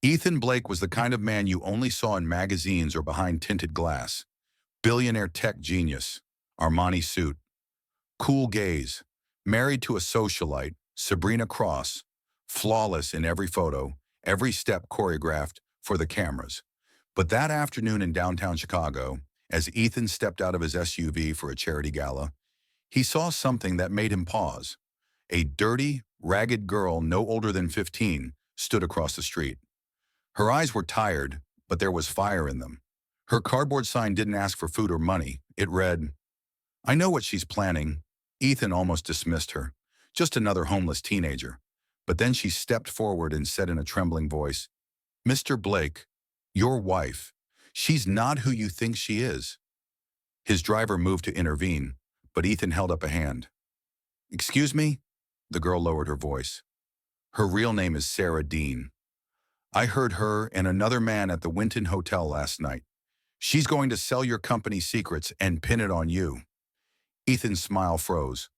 Ethan Blake was the kind of man you only saw in magazines or behind tinted glass. Billionaire tech genius, Armani suit, cool gaze, married to a socialite, Sabrina Cross, flawless in every photo, every step choreographed for the cameras. But that afternoon in downtown Chicago, as Ethan stepped out of his SUV for a charity gala, he saw something that made him pause. A dirty, ragged girl no older than 15 stood across the street. Her eyes were tired, but there was fire in them. Her cardboard sign didn't ask for food or money. It read, "I know what she's planning." Ethan almost dismissed her. Just another homeless teenager. But then she stepped forward and said in a trembling voice, "Mr. Blake, your wife, she's not who you think she is." His driver moved to intervene, but Ethan held up a hand. "Excuse me?" The girl lowered her voice. "Her real name is Sarah Dean. I heard her and another man at the Winton Hotel last night. She's going to sell your company's secrets and pin it on you." Ethan's smile froze.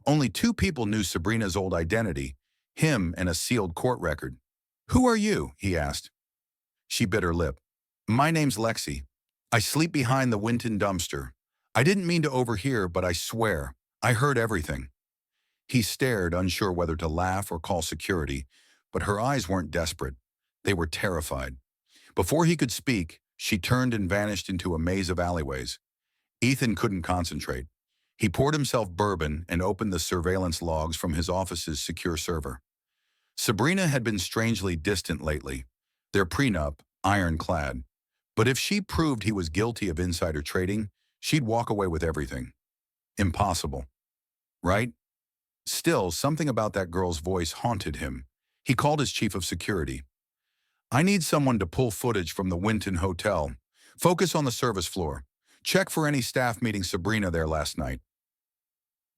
Only two people knew Sabrina's old identity, him and a sealed court record. "Who are you?" he asked. She bit her lip. "My name's Lexi. I sleep behind the Winton dumpster. I didn't mean to overhear, but I swear, I heard everything." He stared, unsure whether to laugh or call security, but her eyes weren't desperate. They were terrified. Before he could speak, she turned and vanished into a maze of alleyways. Ethan couldn't concentrate. He poured himself bourbon and opened the surveillance logs from his office's secure server. Sabrina had been strangely distant lately, their prenup ironclad. But if she proved he was guilty of insider trading, she'd walk away with everything. Impossible. Right? Still, something about that girl's voice haunted him. He called his chief of security. "I need someone to pull footage from the Winton Hotel. Focus on the service floor. Check for any staff meeting Sabrina there last night."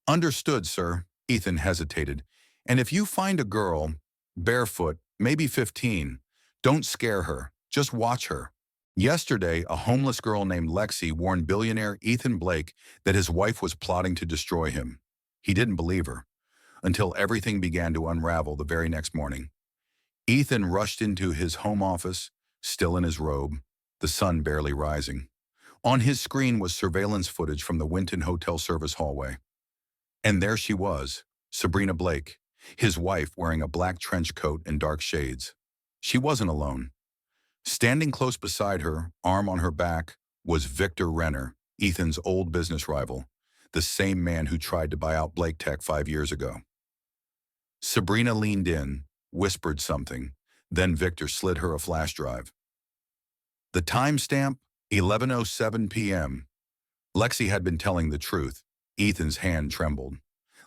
"Understood, sir." Ethan hesitated. "And if you find a girl, barefoot, maybe 15, don't scare her. Just watch her." Yesterday, a homeless girl named Lexi warned billionaire Ethan Blake that his wife was plotting to destroy him. He didn't believe her, until everything began to unravel the very next morning. Ethan rushed into his home office, still in his robe, the sun barely rising. On his screen was surveillance footage from the Winton Hotel service hallway. And there she was, Sabrina Blake, his wife wearing a black trench coat and dark shades. She wasn't alone. Standing close beside her, arm on her back, was Victor Renner, Ethan's old business rival, the same man who tried to buy out Blake Tech 5 years ago. Sabrina leaned in, whispered something, then Victor slid her a flash drive. The timestamp, 11:07 p.m. Lexi had been telling the truth. Ethan's hand trembled.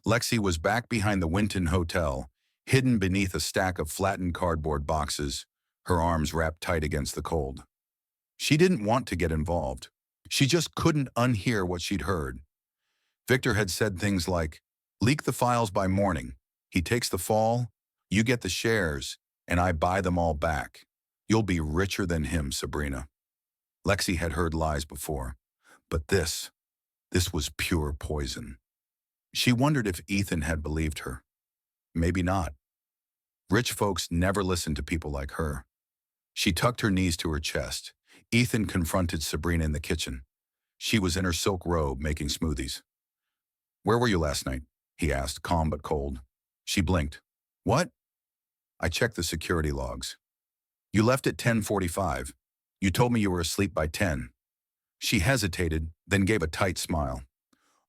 Lexi was back behind the Winton Hotel, hidden beneath a stack of flattened cardboard boxes, her arms wrapped tight against the cold. She didn't want to get involved. She just couldn't unhear what she'd heard. Victor had said things like, "Leak the files by morning. He takes the fall, you get the shares, and I buy them all back. You'll be richer than him, Sabrina." Lexi had heard lies before, but this was pure poison. She wondered if Ethan had believed her. Maybe not. Rich folks never listened to people like her. She tucked her knees to her chest. Ethan confronted Sabrina in the kitchen. She was in her silk robe making smoothies. "Where were you last night?" he asked, calm but cold. She blinked. "What?" "I checked the security logs. You left at 10:45. You told me you were asleep by 10. She hesitated, then gave a tight smile.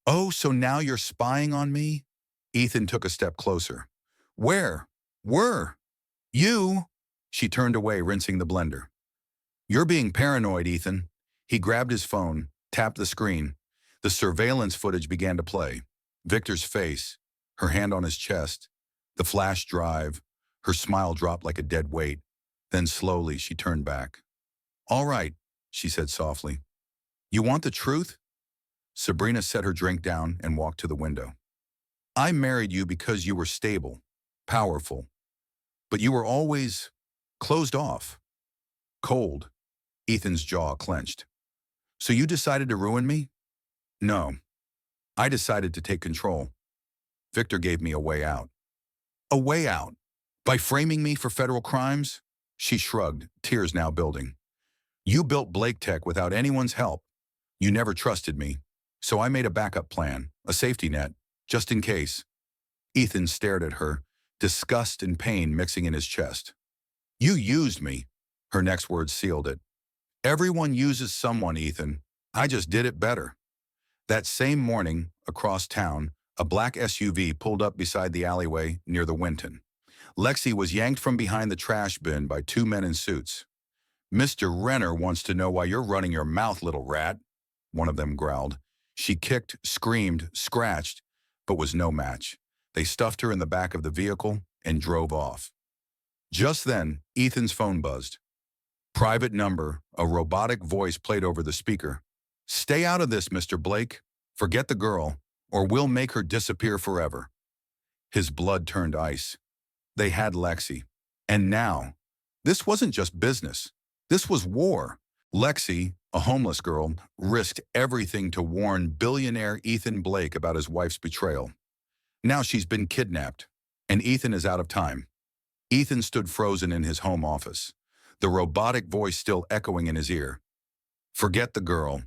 "Oh, so now you're spying on me?" Ethan took a step closer. "Where? Were? You?" She turned away, rinsing the blender. "You're being paranoid, Ethan." He grabbed his phone, tapped the screen. The surveillance footage began to play. Victor's face, her hand on his chest, the flash drive. Her smile dropped like a dead weight. Then slowly she turned back. "All right," she said softly. "You want the truth?" Sabrina set her drink down and walked to the window. "I married you because you were stable, powerful, but you were always closed off, cold." Ethan's jaw clenched. "So you decided to ruin me?" "No. I decided to take control. Victor gave me a way out." "A way out? By framing me for federal crimes?" She shrugged, tears now building. You built Blake Tech without anyone's help. You never trusted me. So I made a backup plan, a safety net, just in case. Ethan stared at her, disgust and pain mixing in his chest. You used me. Her next words sealed it. Everyone uses someone, Ethan. I just did it better. That same morning, across town, a black SUV pulled up beside the alleyway near the Winton. Lexi was yanked from behind the trash bin by two men in suits. Mr. Renner wants to know why you're running your mouth, little rat, one of them growled. She kicked, screamed, scratched, but was no match. They stuffed her in the back of the vehicle and drove off. Just then, Ethan's phone buzzed. Private number, a robotic voice played over the speaker. Stay out of this, Mr. Blake. Forget the girl, or we'll make her disappear forever. His blood turned ice. They had Lexi. And now, this wasn't just business. This was war. Lexi, a homeless girl, risked everything to warn billionaire Ethan Blake about his wife's betrayal. Now she's been kidnapped, and Ethan is out of time. Ethan stood frozen in his home office, the robotic voice still echoing in his ear. Forget the girl,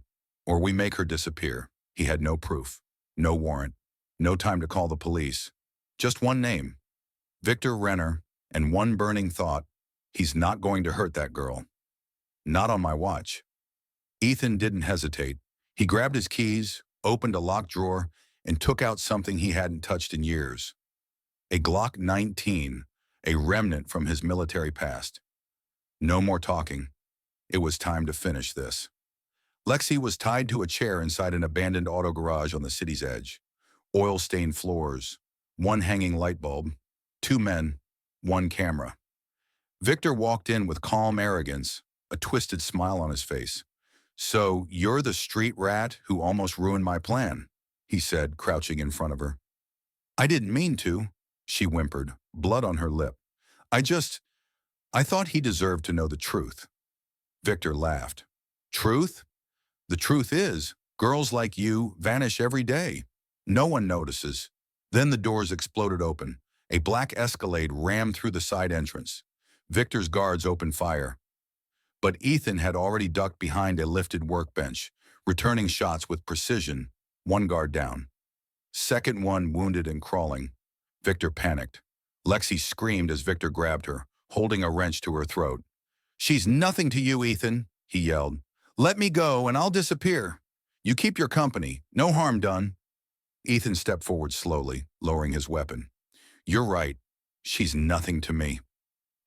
or we make her disappear. He had no proof, no warrant, no time to call the police. Just one name, Victor Renner, and one burning thought, he's not going to hurt that girl. Not on my watch. Ethan didn't hesitate. He grabbed his keys, opened a locked drawer, and took out something he hadn't touched in years. A Glock 19, a remnant from his military past. No more talking. It was time to finish this. Lexi was tied to a chair inside an abandoned auto garage on the city's edge. Oil-stained floors, one hanging light bulb, two men, one camera. Victor walked in with calm arrogance, a twisted smile on his face. So you're the street rat who almost ruined my plan, he said, crouching in front of her. I didn't mean to, she whimpered, blood on her lip. I thought he deserved to know the truth. Victor laughed. Truth? The truth is, girls like you vanish every day. No one notices. Then the doors exploded open. A black Escalade rammed through the side entrance. Victor's guards opened fire. But Ethan had already ducked behind a lifted workbench, returning shots with precision, one guard down. Second one wounded and crawling. Victor panicked. Lexi screamed as Victor grabbed her, holding a wrench to her throat. She's nothing to you, Ethan, he yelled. Let me go and I'll disappear. You keep your company. No harm done. Ethan stepped forward slowly, lowering his weapon. You're right. She's nothing to me.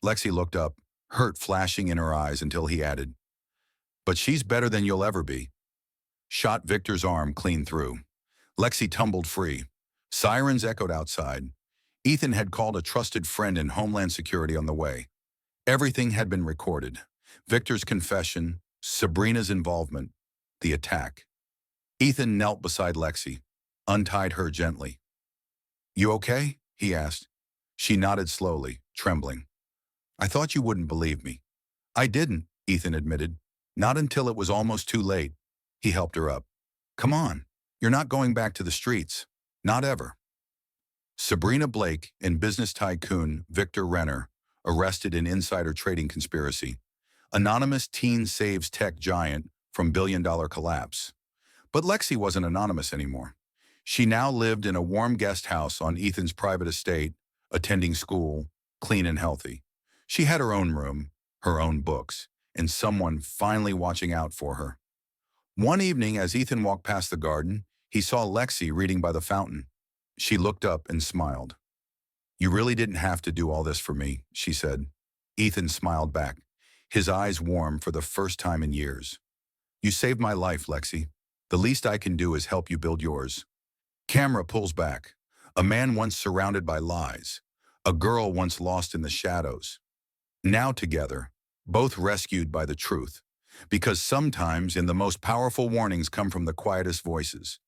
Lexi looked up, hurt flashing in her eyes until he added, but she's better than you'll ever be. Shot Victor's arm clean through. Lexi tumbled free. Sirens echoed outside. Ethan had called a trusted friend in Homeland Security on the way. Everything had been recorded. Victor's confession, Sabrina's involvement, the attack. Ethan knelt beside Lexi, untied her gently. You okay? He asked. She nodded slowly, trembling. I thought you wouldn't believe me. I didn't, Ethan admitted. Not until it was almost too late. He helped her up. Come on, you're not going back to the streets. Not ever. Sabrina Blake and business tycoon Victor Renner, arrested in insider trading conspiracy. Anonymous teen saves tech giant from billion-dollar collapse. But Lexi wasn't anonymous anymore. She now lived in a warm guest house on Ethan's private estate, attending school, clean and healthy. She had her own room, her own books, and someone finally watching out for her. One evening, as Ethan walked past the garden, he saw Lexi reading by the fountain. She looked up and smiled. You really didn't have to do all this for me, she said. Ethan smiled back, his eyes warm for the first time in years. You saved my life, Lexi. The least I can do is help you build yours. Camera pulls back. A man once surrounded by lies. A girl once lost in the shadows. Now together, both rescued by the truth. Because sometimes in the most powerful warnings come from the quietest voices.